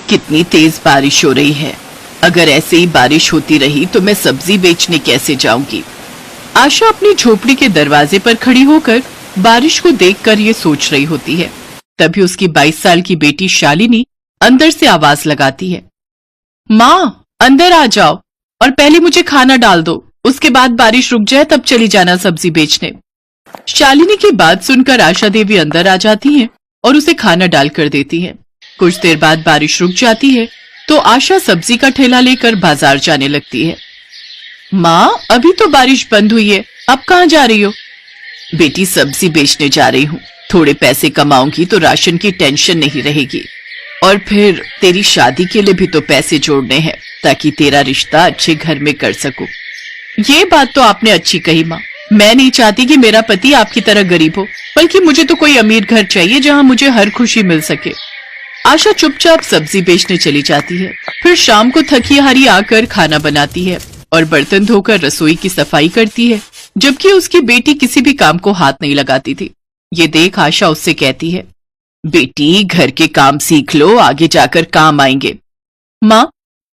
कितनी तेज बारिश हो रही है। अगर ऐसे ही बारिश होती रही तो मैं सब्जी बेचने कैसे जाऊंगी। आशा अपनी झोपड़ी के दरवाजे पर खड़ी होकर बारिश को देखकर ये सोच रही होती है। तभी उसकी 22 साल की बेटी शालिनी अंदर से आवाज लगाती है, माँ अंदर आ जाओ और पहले मुझे खाना डाल दो, उसके बाद बारिश रुक जाए तब चली जाना सब्जी बेचने। शालिनी की बात सुनकर आशा देवी अंदर आ जाती हैं और उसे खाना डालकर देती हैं। कुछ देर बाद बारिश रुक जाती है तो आशा सब्जी का ठेला लेकर बाजार जाने लगती है। माँ अभी तो बारिश बंद हुई है, अब कहाँ जा रही हो? बेटी सब्जी बेचने जा रही हूँ, थोड़े पैसे कमाऊंगी तो राशन की टेंशन नहीं रहेगी, और फिर तेरी शादी के लिए भी तो पैसे जोड़ने हैं ताकि तेरा रिश्ता अच्छे घर में कर सकूं। ये बात तो आपने अच्छी कही माँ, मैं नहीं चाहती कि मेरा पति आपकी तरह गरीब हो, बल्कि मुझे तो कोई अमीर घर चाहिए जहाँ मुझे हर खुशी मिल सके। आशा चुपचाप सब्जी बेचने चली जाती है। फिर शाम को थकी हारी आकर खाना बनाती है और बर्तन धोकर रसोई की सफाई करती है, जबकि उसकी बेटी किसी भी काम को हाथ नहीं लगाती थी। ये देख आशा उससे कहती है, बेटी घर के काम सीख लो, आगे जाकर काम आएंगे। माँ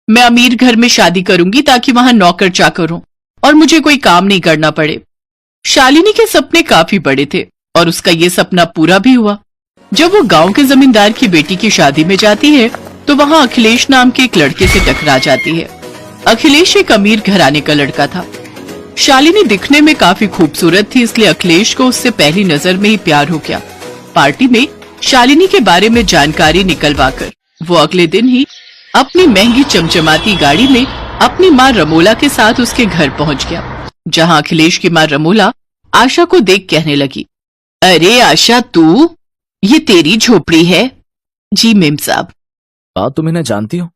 मैं अमीर घर में शादी करूंगी ताकि वहां नौकर चाकर हो और मुझे कोई काम नहीं करना पड़े। शालिनी के सपने काफी बड़े थे और उसका ये सपना पूरा भी हुआ। जब वो गांव के जमींदार की बेटी की शादी में जाती है तो वहां अखिलेश नाम के एक लड़के से टकरा जाती है। अखिलेश एक अमीर घराने का लड़का था। शालिनी दिखने में काफी खूबसूरत थी, इसलिए अखिलेश को उससे पहली नजर में ही प्यार हो गया। पार्टी में शालिनी के बारे में जानकारी निकलवाकर वो अगले दिन ही अपनी महंगी चमचमाती गाड़ी में अपनी माँ रमोला के साथ उसके घर पहुंच गया, जहां अखिलेश की माँ रमोला आशा को देख कहने लगी, अरे आशा तू, ये तेरी झोपड़ी है? जी मेम साहब। तुम इन्हें जानती हो?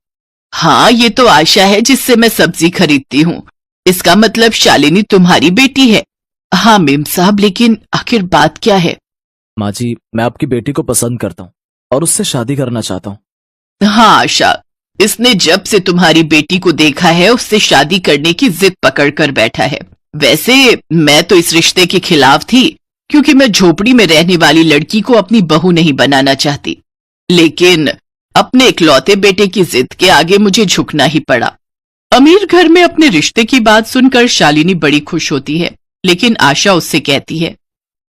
हाँ ये तो आशा है जिससे मैं सब्जी खरीदती हूँ। इसका मतलब शालिनी तुम्हारी बेटी है? हाँ मेम साहब, लेकिन आखिर बात क्या है? माँ जी मैं आपकी बेटी को पसंद करता हूँ और उससे शादी करना चाहता हूँ। हाँ आशा, इसने जब से तुम्हारी बेटी को देखा है उससे शादी करने की जिद पकड़ कर बैठा है। वैसे मैं तो इस रिश्ते के खिलाफ थी, क्योंकि मैं झोपड़ी में रहने वाली लड़की को अपनी बहू नहीं बनाना चाहती, लेकिन अपने इकलौते बेटे की जिद के आगे मुझे झुकना ही पड़ा। अमीर घर में अपने रिश्ते की बात सुनकर शालिनी बड़ी खुश होती है, लेकिन आशा उससे कहती है,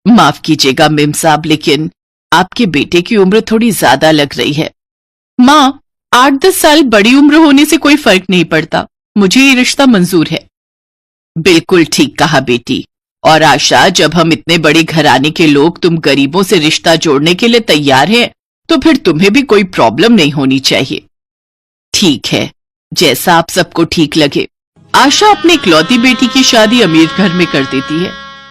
माफ कीजिएगा मेम साहब, लेकिन आपके बेटे की उम्र थोड़ी ज्यादा लग रही है। माँ 8-10 साल बड़ी उम्र होने से कोई फर्क नहीं पड़ता, मुझे ये रिश्ता मंजूर है। बिल्कुल ठीक कहा बेटी। और आशा, जब हम इतने बड़े घराने के लोग तुम गरीबों से रिश्ता जोड़ने के लिए तैयार हैं, तो फिर तुम्हें भी कोई प्रॉब्लम नहीं होनी चाहिए। ठीक है, जैसा आप सबको ठीक लगे। आशा अपनी इकलौती बेटी की शादी अमीर घर में कर देती है।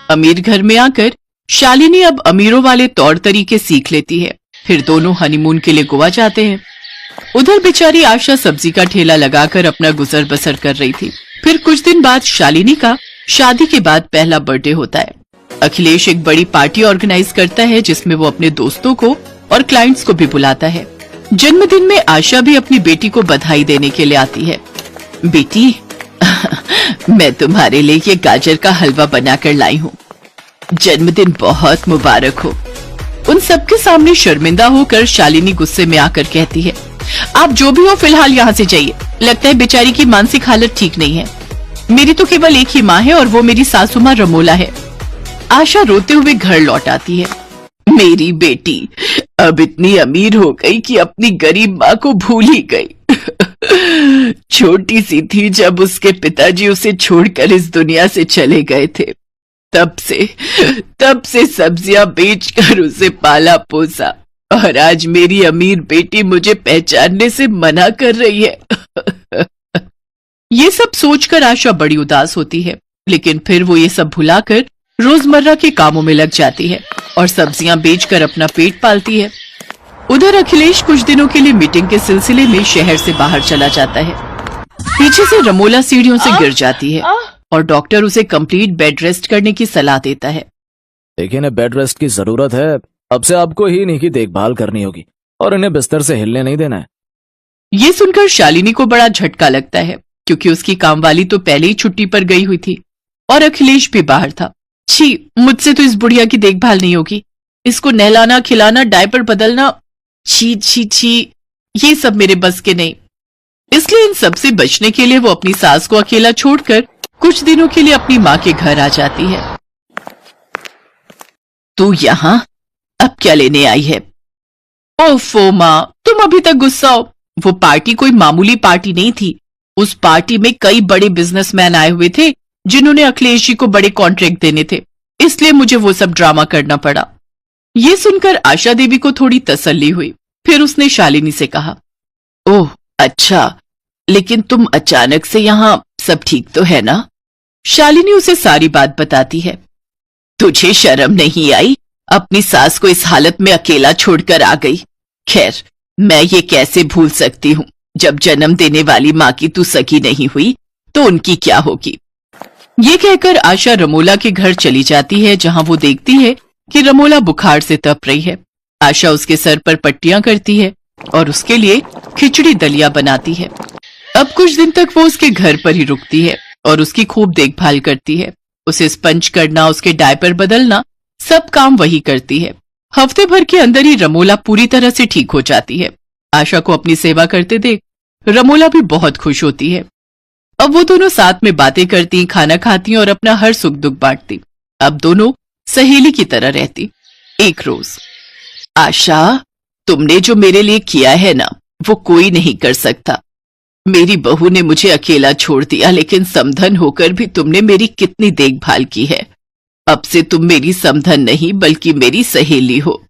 अमीर घर में आकर शालिनी अब अमीरों वाले तौर तरीके सीख लेती है। फिर दोनों हनीमून के लिए गोवा जाते हैं। उधर बेचारी आशा सब्जी का ठेला लगाकर अपना गुजर बसर कर रही थी। फिर कुछ दिन बाद शालिनी का शादी के बाद पहला बर्थडे होता है। अखिलेश एक बड़ी पार्टी ऑर्गेनाइज करता है जिसमें वो अपने दोस्तों को और क्लाइंट्स को भी बुलाता है। जन्मदिन में आशा भी अपनी बेटी को बधाई देने के लिए आती है। बेटी मैं तुम्हारे लिए ये गाजर का हलवा बनाकर लाई हूँ, जन्मदिन बहुत मुबारक हो। उन सबके सामने शर्मिंदा होकर शालिनी गुस्से में आकर कहती है, आप जो भी हो फिलहाल यहाँ से जाइए, लगता है बेचारी की मानसिक हालत ठीक नहीं है। मेरी तो केवल एक ही माँ है और वो मेरी सासू माँ रमोला है। आशा रोते हुए घर लौट आती है। मेरी बेटी अब इतनी अमीर हो गई कि अपनी गरीब माँ को भूल ही गई। छोटी सी थी जब उसके पिताजी उसे छोड़कर इस दुनिया से चले गए थे। तब से सब्जियां बेचकर उसे पाला पोसा, और आज मेरी अमीर बेटी मुझे पहचानने से मना कर रही है। ये सब सोचकर आशा बड़ी उदास होती है, लेकिन फिर वो ये सब भुलाकर रोजमर्रा के कामों में लग जाती है और सब्जियां बेचकर अपना पेट पालती है। उधर अखिलेश कुछ दिनों के लिए मीटिंग के सिलसिले में शहर से बाहर चला जाता है। पीछे से रमोला सीढ़ियों से गिर जाती है और डॉक्टर उसे कंप्लीट बेड रेस्ट करने की सलाह देता है। देखिए इन्हें बेड रेस्ट की जरूरत है, अब से आपको ही इन्हीं की देखभाल करनी होगी और इन्हें बिस्तर से हिलने नहीं देना है। ये सुनकर शालिनी को बड़ा झटका लगता है, क्योंकि उसकी कामवाली तो पहले ही छुट्टी पर गई हुई थी और अखिलेश भी बाहर था। छी, मुझसे तो इस बुढ़िया की देखभाल नहीं होगी, इसको नहलाना खिलाना डायपर बदलना, छी छी छी, ये सब मेरे बस के नहीं। इसलिए इन सब से बचने के लिए वो अपनी सास को अकेला छोड़कर कुछ दिनों के लिए अपनी माँ के घर आ जाती है। तू यहाँ अब क्या लेने आई है? ओफो माँ, तुम अभी तक गुस्सा हो। वो पार्टी कोई मामूली पार्टी नहीं थी। उस पार्टी में कई बड़े बिजनेसमैन आए हुए थे जिन्होंने अखिलेश जी को बड़े कॉन्ट्रैक्ट देने थे, इसलिए मुझे वो सब ड्रामा करना पड़ा। ये सुनकर आशा देवी को थोड़ी तसल्ली हुई। फिर उसने शालिनी से कहा, ओह अच्छा, लेकिन तुम अचानक से यहाँ, सब ठीक तो है ना? शालिनी उसे सारी बात बताती है। तुझे शर्म नहीं आई? अपनी सास को इस हालत में अकेला छोड़कर आ गई। खैर, मैं ये कैसे भूल सकती हूँ। जब जन्म देने वाली माँ की तू सगी नहीं हुई तो उनकी क्या होगी। ये कहकर आशा रमोला के घर चली जाती है, जहां वो देखती है कि रमोला बुखार से तप रही है। आशा उसके सर पर पट्टियां करती है और उसके लिए खिचड़ी दलिया बनाती है। अब कुछ दिन तक वो उसके घर पर ही रुकती है और उसकी खूब देखभाल करती है। उसे स्पंज करना, उसके डायपर बदलना, सब काम वही करती है। हफ्ते भर के अंदर ही रमोला पूरी तरह से ठीक हो जाती है। आशा को अपनी सेवा करते देख रमोला भी बहुत खुश होती है। अब वो दोनों साथ में बातें करती, खाना खाती और अपना हर सुख दुख बांटती। अब दोनों सहेली की तरह रहती। एक रोज, आशा, तुमने जो मेरे लिए किया है ना, वो कोई नहीं कर सकता। मेरी बहू ने मुझे अकेला छोड़ दिया, लेकिन समधन होकर भी तुमने मेरी कितनी देखभाल की है। अब से तुम मेरी समधन नहीं बल्कि मेरी सहेली हो।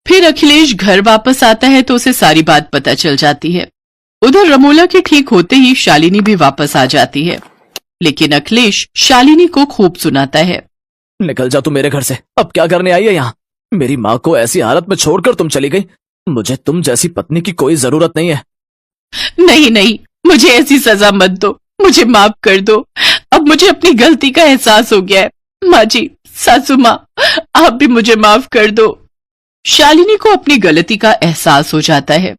फिर अखिलेश घर वापस आता है तो उसे सारी बात पता चल जाती है। उधर रमोला के ठीक होते ही शालिनी भी वापस आ जाती है, लेकिन अखिलेश शालिनी को खूब सुनाता है। निकल जा तू मेरे घर से। अब क्या करने आई है यहाँ? मेरी माँ को ऐसी हालत में छोड़कर तुम चली गई। मुझे तुम जैसी पत्नी की कोई जरूरत नहीं है। नहीं नहीं, मुझे ऐसी सजा मत दो, मुझे माफ कर दो। अब मुझे अपनी गलती का एहसास हो गया है। माँ जी, सासू माँ, आप भी मुझे माफ कर दो। शालिनी को अपनी गलती का एहसास हो जाता है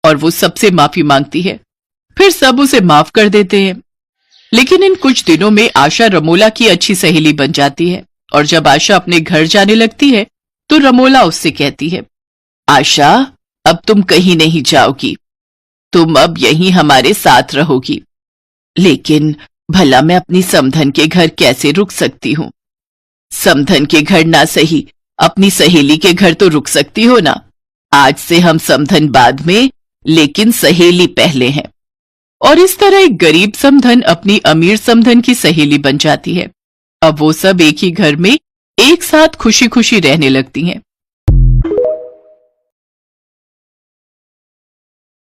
और वो सबसे माफी मांगती है। फिर सब उसे माफ कर देते हैं। लेकिन इन कुछ दिनों में आशा रमोला की अच्छी सहेली बन जाती है और जब आशा अपने घर जाने लगती है तो रमोला उससे कहती है, आशा, अब तुम कहीं नहीं जाओगी, तुम अब यहीं हमारे साथ रहोगी। लेकिन भला मैं अपनी समधन के घर कैसे रुक सकती हूँ? समधन के घर ना सही, अपनी सहेली के घर तो रुक सकती हो ना। आज से हम समधन बाद में, लेकिन सहेली पहले हैं। और इस तरह एक गरीब समधन अपनी अमीर समधन की सहेली बन जाती है। अब वो सब एक ही घर में एक साथ खुशी खुशी रहने लगती हैं।